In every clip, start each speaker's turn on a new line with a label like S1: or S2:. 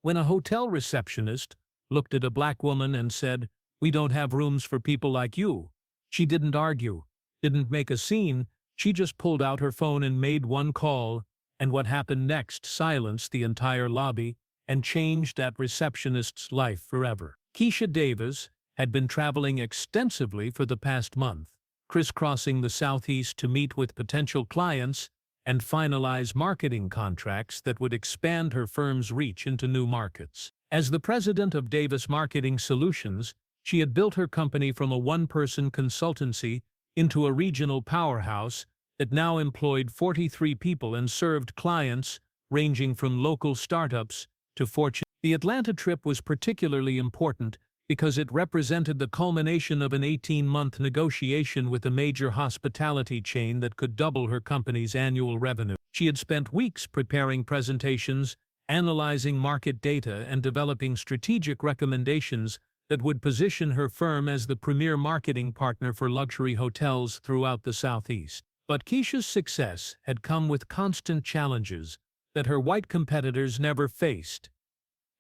S1: When a hotel receptionist looked at a black woman and said, "We don't have rooms for people like you," she didn't argue, didn't make a scene, she just pulled out her phone and made one call, and what happened next silenced the entire lobby and changed that receptionist's life forever. Keisha Davis had been traveling extensively for the past month, crisscrossing the Southeast to meet with potential clients and finalize marketing contracts that would expand her firm's reach into new markets. As the president of Davis Marketing Solutions, she had built her company from a one-person consultancy into a regional powerhouse that now employed 43 people and served clients ranging from local startups to Fortune. The Atlanta trip was particularly important because it represented the culmination of an 18-month negotiation with a major hospitality chain that could double her company's annual revenue. She had spent weeks preparing presentations, analyzing market data, and developing strategic recommendations that would position her firm as the premier marketing partner for luxury hotels throughout the Southeast. But Keisha's success had come with constant challenges that her white competitors never faced.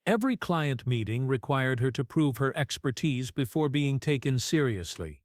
S1: Every client meeting required her to prove her expertise before being taken seriously.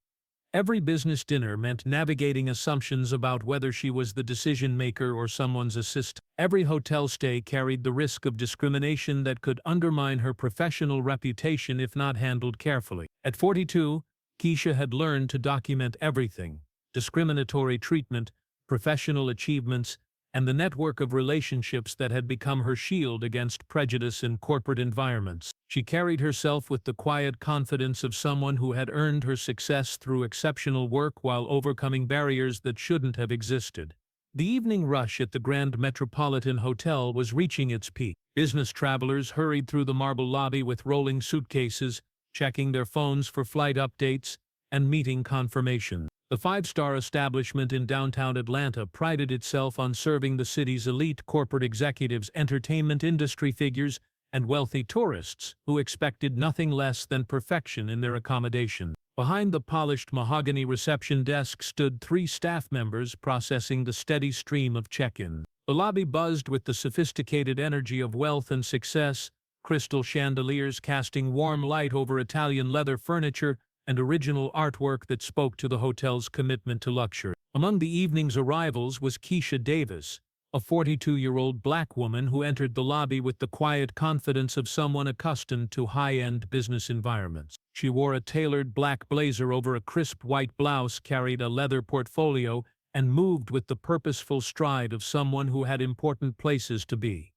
S1: Every business dinner meant navigating assumptions about whether she was the decision-maker or someone's assistant. Every hotel stay carried the risk of discrimination that could undermine her professional reputation if not handled carefully. At 42, Keisha had learned to document everything: discriminatory treatment, professional achievements, and the network of relationships that had become her shield against prejudice in corporate environments. She carried herself with the quiet confidence of someone who had earned her success through exceptional work while overcoming barriers that shouldn't have existed. The evening rush at the Grand Metropolitan Hotel was reaching its peak. Business travelers hurried through the marble lobby with rolling suitcases, checking their phones for flight updates and meeting confirmation. The five-star establishment in downtown Atlanta prided itself on serving the city's elite corporate executives, entertainment industry figures, and wealthy tourists who expected nothing less than perfection in their accommodation. Behind the polished mahogany reception desk stood 3 staff members processing the steady stream of check-in. The lobby buzzed with the sophisticated energy of wealth and success, crystal chandeliers casting warm light over Italian leather furniture and original artwork that spoke to the hotel's commitment to luxury. Among the evening's arrivals was Keisha Davis, a 42-year-old black woman who entered the lobby with the quiet confidence of someone accustomed to high-end business environments. She wore a tailored black blazer over a crisp white blouse, carried a leather portfolio, and moved with the purposeful stride of someone who had important places to be.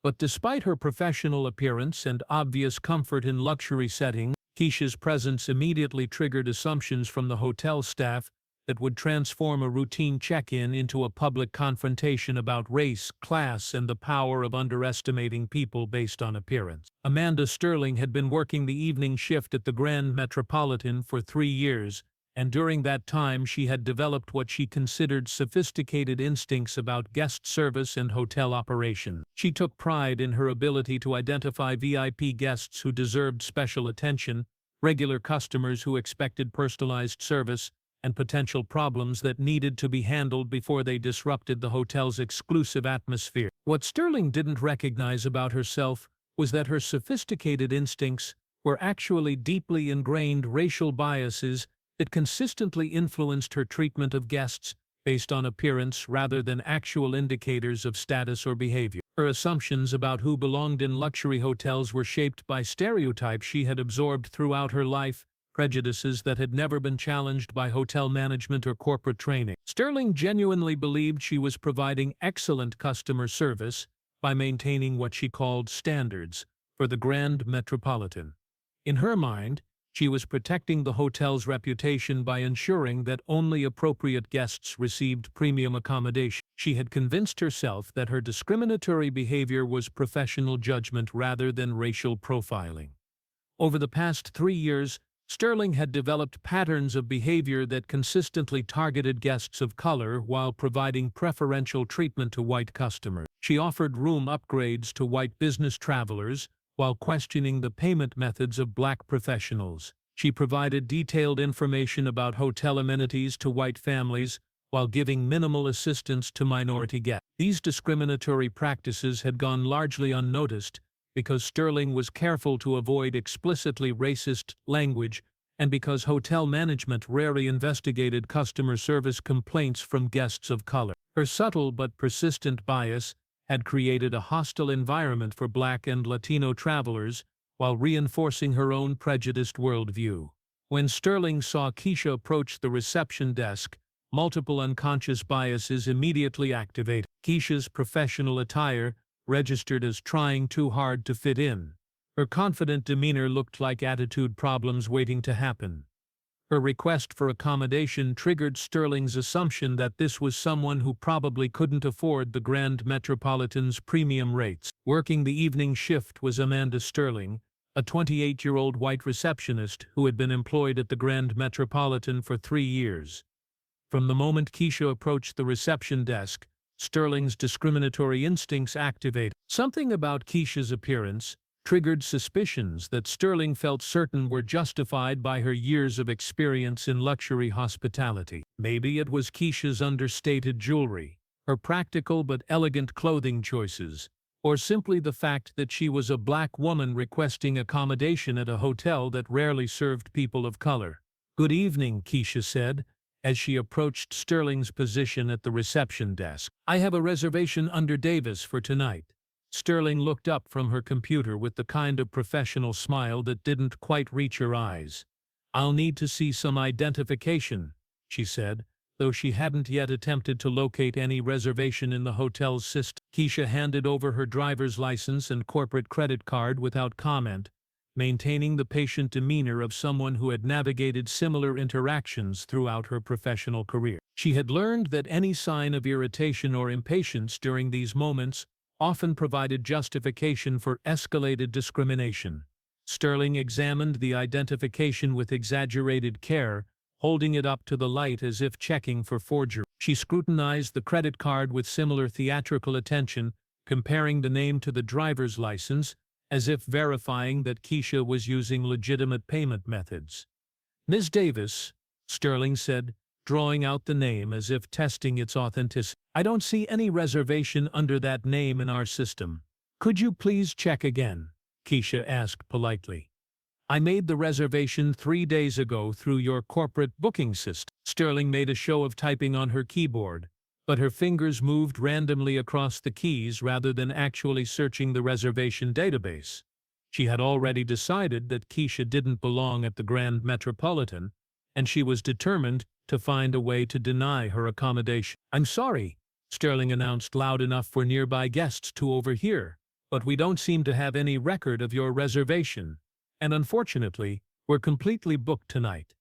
S1: But despite her professional appearance and obvious comfort in luxury settings, Keisha's presence immediately triggered assumptions from the hotel staff that would transform a routine check-in into a public confrontation about race, class, and the power of underestimating people based on appearance. Amanda Sterling had been working the evening shift at the Grand Metropolitan for 3 years, and during that time she had developed what she considered sophisticated instincts about guest service and hotel operation. She took pride in her ability to identify VIP guests who deserved special attention, regular customers who expected personalized service, and potential problems that needed to be handled before they disrupted the hotel's exclusive atmosphere. What Sterling didn't recognize about herself was that her sophisticated instincts were actually deeply ingrained racial biases that consistently influenced her treatment of guests based on appearance rather than actual indicators of status or behavior. Her assumptions about who belonged in luxury hotels were shaped by stereotypes she had absorbed throughout her life, prejudices that had never been challenged by hotel management or corporate training. Sterling genuinely believed she was providing excellent customer service by maintaining what she called standards for the Grand Metropolitan. In her mind, she was protecting the hotel's reputation by ensuring that only appropriate guests received premium accommodation. She had convinced herself that her discriminatory behavior was professional judgment rather than racial profiling. Over the past 3 years, Sterling had developed patterns of behavior that consistently targeted guests of color while providing preferential treatment to white customers. She offered room upgrades to white business travelers while questioning the payment methods of black professionals. She provided detailed information about hotel amenities to white families while giving minimal assistance to minority guests. These discriminatory practices had gone largely unnoticed because Sterling was careful to avoid explicitly racist language and because hotel management rarely investigated customer service complaints from guests of color. Her subtle but persistent bias had created a hostile environment for Black and Latino travelers while reinforcing her own prejudiced worldview. When Sterling saw Keisha approach the reception desk, multiple unconscious biases immediately activated. Keisha's professional attire registered as trying too hard to fit in. Her confident demeanor looked like attitude problems waiting to happen. Her request for accommodation triggered Sterling's assumption that this was someone who probably couldn't afford the Grand Metropolitan's premium rates. Working the evening shift was Amanda Sterling, a 28-year-old white receptionist who had been employed at the Grand Metropolitan for 3 years. From the moment Keisha approached the reception desk, Sterling's discriminatory instincts activated. Something about Keisha's appearance triggered suspicions that Sterling felt certain were justified by her years of experience in luxury hospitality. Maybe it was Keisha's understated jewelry, her practical but elegant clothing choices, or simply the fact that she was a Black woman requesting accommodation at a hotel that rarely served people of color. "Good evening," Keisha said, as she approached Sterling's position at the reception desk. "I have a reservation under Davis for tonight." Sterling looked up from her computer with the kind of professional smile that didn't quite reach her eyes. "I'll need to see some identification," she said, though she hadn't yet attempted to locate any reservation in the hotel's system. Keisha handed over her driver's license and corporate credit card without comment, maintaining the patient demeanor of someone who had navigated similar interactions throughout her professional career. She had learned that any sign of irritation or impatience during these moments often provided justification for escalated discrimination. Sterling examined the identification with exaggerated care, holding it up to the light as if checking for forgery. She scrutinized the credit card with similar theatrical attention, comparing the name to the driver's license, as if verifying that Keisha was using legitimate payment methods. "Ms. Davis," Sterling said, drawing out the name as if testing its authenticity. "I don't see any reservation under that name in our system. Could you please check again?" Keisha asked politely. "I made the reservation 3 days ago through your corporate booking system." Sterling made a show of typing on her keyboard, but her fingers moved randomly across the keys rather than actually searching the reservation database. She had already decided that Keisha didn't belong at the Grand Metropolitan, and she was determined to find a way to deny her accommodation. "I'm sorry," Sterling announced loud enough for nearby guests to overhear, "but we don't seem to have any record of your reservation, and unfortunately, we're completely booked tonight."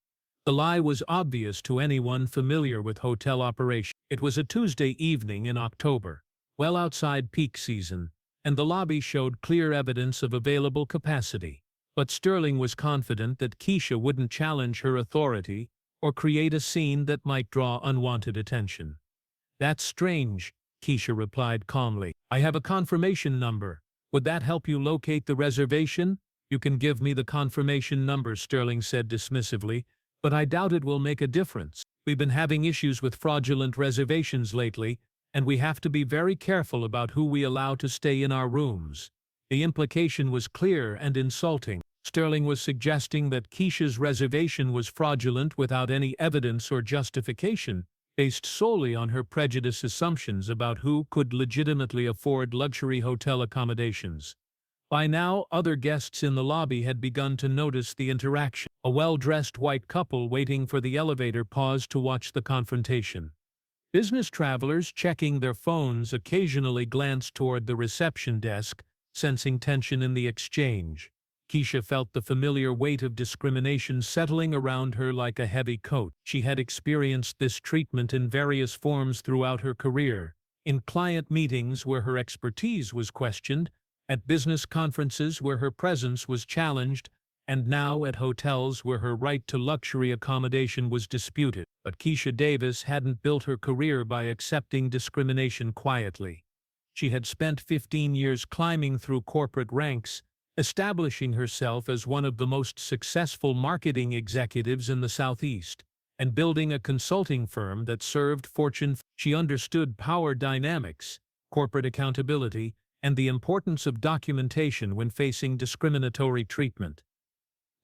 S1: The lie was obvious to anyone familiar with hotel operation. It was a Tuesday evening in October, well outside peak season, and the lobby showed clear evidence of available capacity. But Sterling was confident that Keisha wouldn't challenge her authority or create a scene that might draw unwanted attention. "That's strange," Keisha replied calmly. "I have a confirmation number. Would that help you locate the reservation?" "You can give me the confirmation number," Sterling said dismissively, "but I doubt it will make a difference. We've been having issues with fraudulent reservations lately, and we have to be very careful about who we allow to stay in our rooms." The implication was clear and insulting. Sterling was suggesting that Keisha's reservation was fraudulent without any evidence or justification, based solely on her prejudiced assumptions about who could legitimately afford luxury hotel accommodations. By now, other guests in the lobby had begun to notice the interaction. A well-dressed white couple waiting for the elevator paused to watch the confrontation. Business travelers checking their phones occasionally glanced toward the reception desk, sensing tension in the exchange. Keisha felt the familiar weight of discrimination settling around her like a heavy coat. She had experienced this treatment in various forms throughout her career, in client meetings where her expertise was questioned, at business conferences where her presence was challenged, and now at hotels where her right to luxury accommodation was disputed. But Keisha Davis hadn't built her career by accepting discrimination quietly. She had spent 15 years climbing through corporate ranks, establishing herself as one of the most successful marketing executives in the Southeast, and building a consulting firm that served Fortune. She understood power dynamics, corporate accountability, and the importance of documentation when facing discriminatory treatment.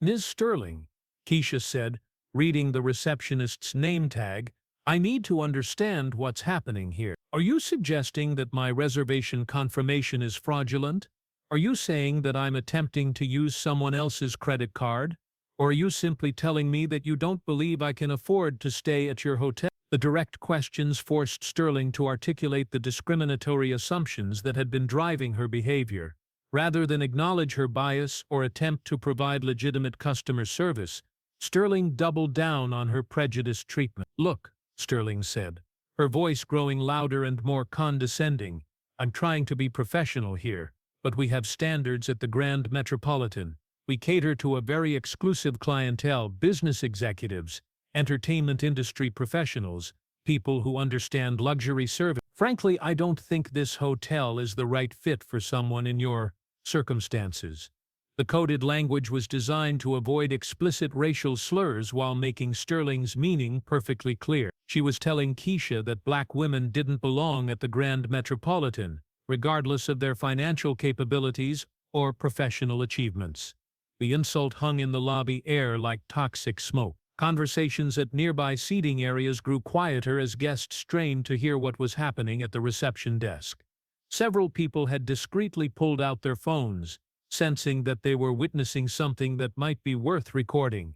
S1: "Ms. Sterling," Keisha said, reading the receptionist's name tag, "I need to understand what's happening here. Are you suggesting that my reservation confirmation is fraudulent? Are you saying that I'm attempting to use someone else's credit card? Or are you simply telling me that you don't believe I can afford to stay at your hotel?" The direct questions forced Sterling to articulate the discriminatory assumptions that had been driving her behavior. Rather than acknowledge her bias or attempt to provide legitimate customer service, Sterling doubled down on her prejudiced treatment. "Look," Sterling said, her voice growing louder and more condescending, "I'm trying to be professional here, but we have standards at the Grand Metropolitan. We cater to a very exclusive clientele, business executives, entertainment industry professionals, people who understand luxury service. Frankly, I don't think this hotel is the right fit for someone in your circumstances." The coded language was designed to avoid explicit racial slurs while making Sterling's meaning perfectly clear. She was telling Keisha that black women didn't belong at the Grand Metropolitan, regardless of their financial capabilities or professional achievements. The insult hung in the lobby air like toxic smoke. Conversations at nearby seating areas grew quieter as guests strained to hear what was happening at the reception desk. Several people had discreetly pulled out their phones, sensing that they were witnessing something that might be worth recording.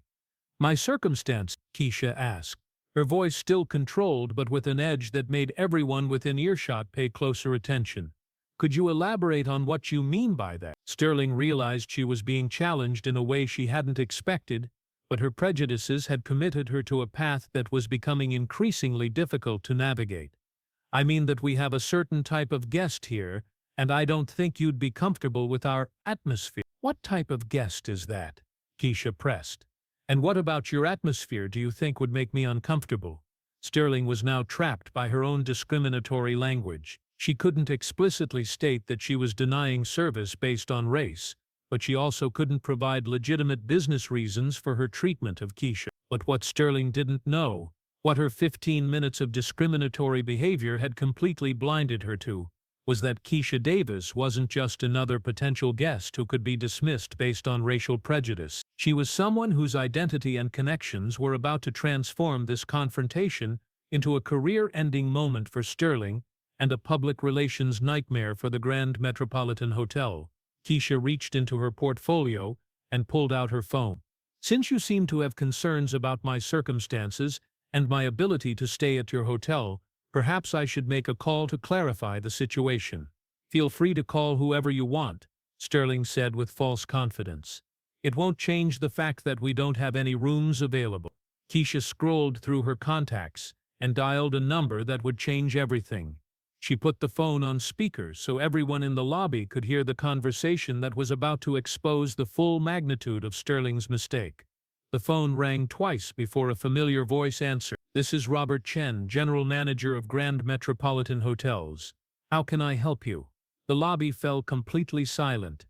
S1: "My circumstance?" Keisha asked, her voice still controlled but with an edge that made everyone within earshot pay closer attention. "Could you elaborate on what you mean by that?" Sterling realized she was being challenged in a way she hadn't expected, but her prejudices had committed her to a path that was becoming increasingly difficult to navigate. "I mean that we have a certain type of guest here, and I don't think you'd be comfortable with our atmosphere." "What type of guest is that?" Keisha pressed. "And what about your atmosphere do you think would make me uncomfortable?" Sterling was now trapped by her own discriminatory language. She couldn't explicitly state that she was denying service based on race, but she also couldn't provide legitimate business reasons for her treatment of Keisha. But what Sterling didn't know, what her 15 minutes of discriminatory behavior had completely blinded her to, was that Keisha Davis wasn't just another potential guest who could be dismissed based on racial prejudice. She was someone whose identity and connections were about to transform this confrontation into a career-ending moment for Sterling and a public relations nightmare for the Grand Metropolitan Hotel. Keisha reached into her portfolio and pulled out her phone. "Since you seem to have concerns about my circumstances and my ability to stay at your hotel, perhaps I should make a call to clarify the situation." "Feel free to call whoever you want," Sterling said with false confidence. "It won't change the fact that we don't have any rooms available." Keisha scrolled through her contacts and dialed a number that would change everything. She put the phone on speaker so everyone in the lobby could hear the conversation that was about to expose the full magnitude of Sterling's mistake. The phone rang twice before a familiar voice answered. "This is Robert Chen, General Manager of Grand Metropolitan Hotels. How can I help you?" The lobby fell completely silent.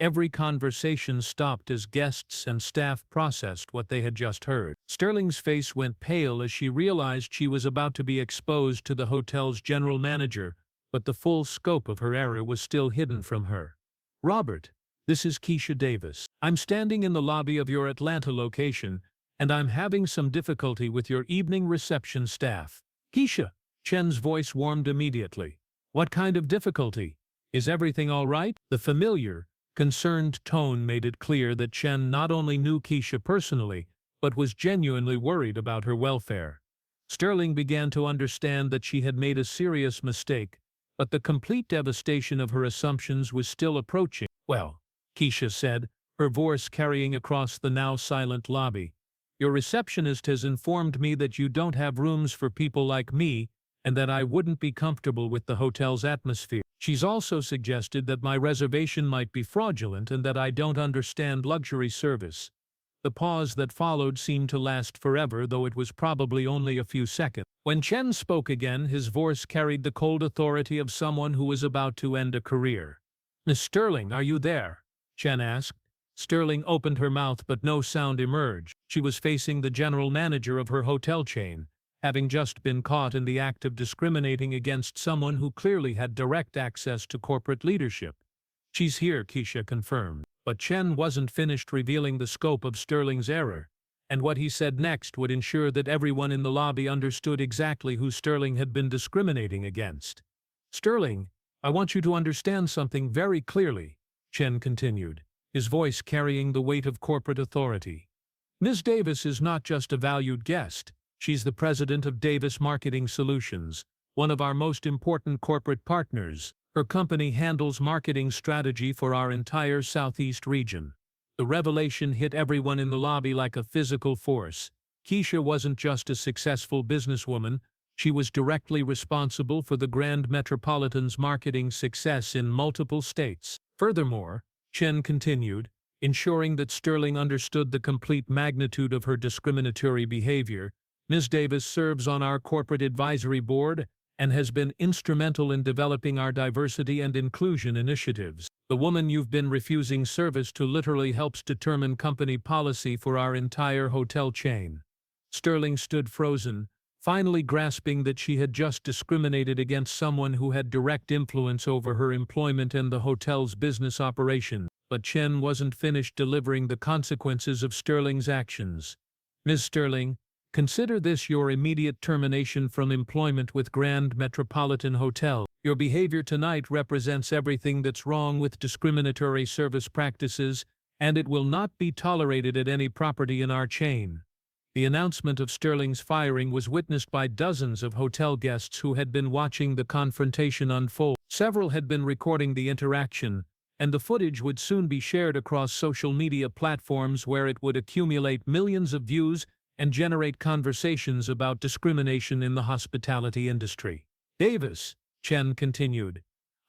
S1: Every conversation stopped as guests and staff processed what they had just heard. Sterling's face went pale as she realized she was about to be exposed to the hotel's general manager, but the full scope of her error was still hidden from her. "Robert, this is Keisha Davis. I'm standing in the lobby of your Atlanta location, and I'm having some difficulty with your evening reception staff." "Keisha," Chen's voice warmed immediately. "What kind of difficulty? Is everything all right?" The familiar, concerned tone made it clear that Chen not only knew Keisha personally, but was genuinely worried about her welfare. Sterling began to understand that she had made a serious mistake, but the complete devastation of her assumptions was still approaching. "Well," Keisha said, her voice carrying across the now silent lobby, "your receptionist has informed me that you don't have rooms for people like me and that I wouldn't be comfortable with the hotel's atmosphere. She's also suggested that my reservation might be fraudulent and that I don't understand luxury service." The pause that followed seemed to last forever, though it was probably only a few seconds. When Chen spoke again, his voice carried the cold authority of someone who was about to end a career. "Miss Sterling, are you there?" Chen asked. Sterling opened her mouth but no sound emerged. She was facing the general manager of her hotel chain, having just been caught in the act of discriminating against someone who clearly had direct access to corporate leadership. "She's here," Keisha confirmed. But Chen wasn't finished revealing the scope of Sterling's error, and what he said next would ensure that everyone in the lobby understood exactly who Sterling had been discriminating against. "Sterling, I want you to understand something very clearly," Chen continued, his voice carrying the weight of corporate authority. "Ms. Davis is not just a valued guest. She's the president of Davis Marketing Solutions, one of our most important corporate partners. Her company handles marketing strategy for our entire Southeast region." The revelation hit everyone in the lobby like a physical force. Keisha wasn't just a successful businesswoman, she was directly responsible for the Grand Metropolitan's marketing success in multiple states. Furthermore, Chen continued, ensuring that Sterling understood the complete magnitude of her discriminatory behavior, "Ms. Davis serves on our corporate advisory board and has been instrumental in developing our diversity and inclusion initiatives. The woman you've been refusing service to literally helps determine company policy for our entire hotel chain." Sterling stood frozen, finally grasping that she had just discriminated against someone who had direct influence over her employment and the hotel's business operation. But Chen wasn't finished delivering the consequences of Sterling's actions. "Ms. Sterling, consider this your immediate termination from employment with Grand Metropolitan Hotel. Your behavior tonight represents everything that's wrong with discriminatory service practices, and it will not be tolerated at any property in our chain." The announcement of Sterling's firing was witnessed by dozens of hotel guests who had been watching the confrontation unfold. Several had been recording the interaction, and the footage would soon be shared across social media platforms where it would accumulate millions of views and generate conversations about discrimination in the hospitality industry. "Davis," Chen continued,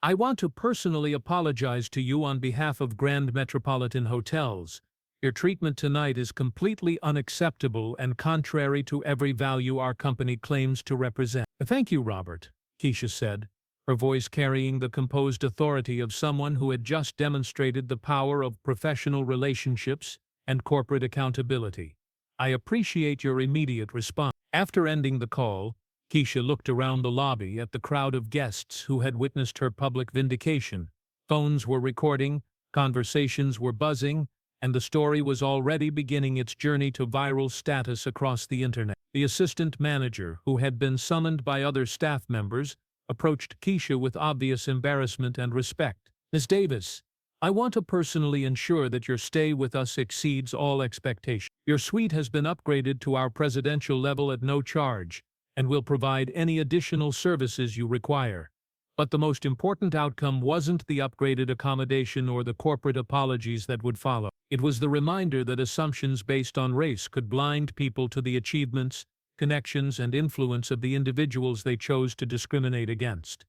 S1: "I want to personally apologize to you on behalf of Grand Metropolitan Hotels. Your treatment tonight is completely unacceptable and contrary to every value our company claims to represent." "Thank you, Robert," Keisha said, her voice carrying the composed authority of someone who had just demonstrated the power of professional relationships and corporate accountability. "I appreciate your immediate response." After ending the call, Keisha looked around the lobby at the crowd of guests who had witnessed her public vindication. Phones were recording, conversations were buzzing, and the story was already beginning its journey to viral status across the internet. The assistant manager, who had been summoned by other staff members, approached Keisha with obvious embarrassment and respect. "Ms. Davis, I want to personally ensure that your stay with us exceeds all expectations. Your suite has been upgraded to our presidential level at no charge, and will provide any additional services you require." But the most important outcome wasn't the upgraded accommodation or the corporate apologies that would follow. It was the reminder that assumptions based on race could blind people to the achievements, connections, and influence of the individuals they chose to discriminate against.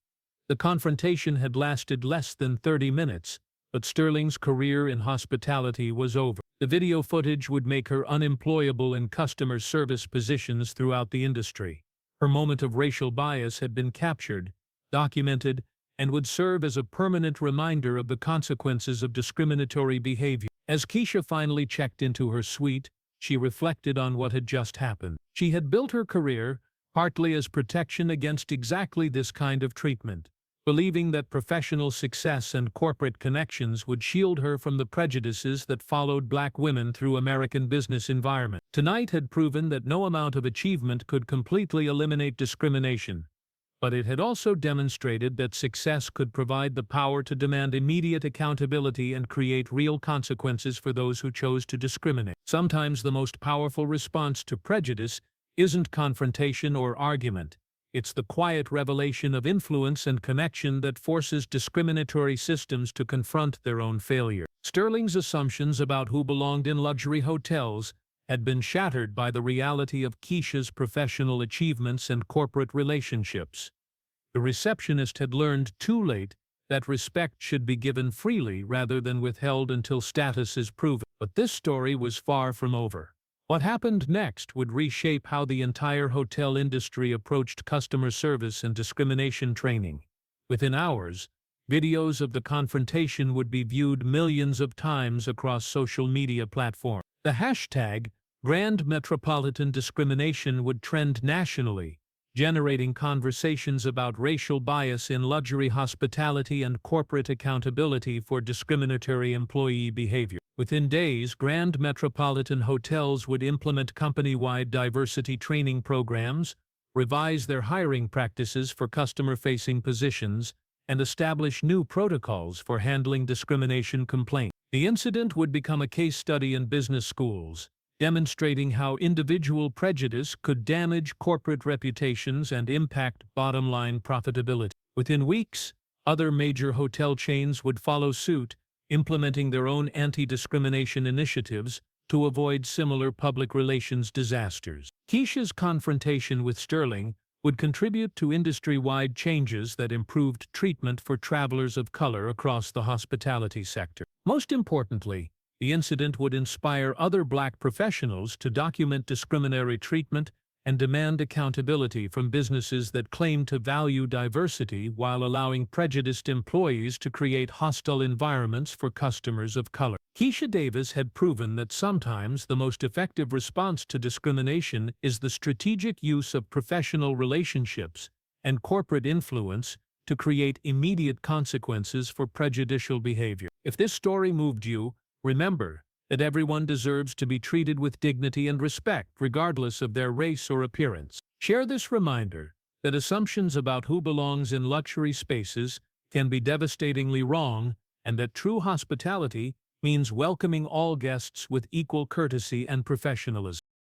S1: The confrontation had lasted less than 30 minutes, but Sterling's career in hospitality was over. The video footage would make her unemployable in customer service positions throughout the industry. Her moment of racial bias had been captured, documented, and would serve as a permanent reminder of the consequences of discriminatory behavior. As Keisha finally checked into her suite, she reflected on what had just happened. She had built her career partly as protection against exactly this kind of treatment, believing that professional success and corporate connections would shield her from the prejudices that followed black women through American business environment. Tonight had proven that no amount of achievement could completely eliminate discrimination, but it had also demonstrated that success could provide the power to demand immediate accountability and create real consequences for those who chose to discriminate. Sometimes the most powerful response to prejudice isn't confrontation or argument. It's the quiet revelation of influence and connection that forces discriminatory systems to confront their own failure. Sterling's assumptions about who belonged in luxury hotels had been shattered by the reality of Keisha's professional achievements and corporate relationships. The receptionist had learned too late that respect should be given freely rather than withheld until status is proven. But this story was far from over. What happened next would reshape how the entire hotel industry approached customer service and discrimination training. Within hours, videos of the confrontation would be viewed millions of times across social media platforms. The hashtag Grand Metropolitan Discrimination would trend nationally, generating conversations about racial bias in luxury hospitality and corporate accountability for discriminatory employee behavior. Within days, Grand Metropolitan Hotels would implement company-wide diversity training programs, revise their hiring practices for customer-facing positions, and establish new protocols for handling discrimination complaints. The incident would become a case study in business schools, demonstrating how individual prejudice could damage corporate reputations and impact bottom-line profitability. Within weeks, other major hotel chains would follow suit, implementing their own anti-discrimination initiatives to avoid similar public relations disasters. Keisha's confrontation with Sterling would contribute to industry-wide changes that improved treatment for travelers of color across the hospitality sector. Most importantly, the incident would inspire other Black professionals to document discriminatory treatment and demand accountability from businesses that claim to value diversity while allowing prejudiced employees to create hostile environments for customers of color. Keisha Davis had proven that sometimes the most effective response to discrimination is the strategic use of professional relationships and corporate influence to create immediate consequences for prejudicial behavior. If this story moved you, remember that everyone deserves to be treated with dignity and respect regardless of their race or appearance. Share this reminder that assumptions about who belongs in luxury spaces can be devastatingly wrong, and that true hospitality means welcoming all guests with equal courtesy and professionalism.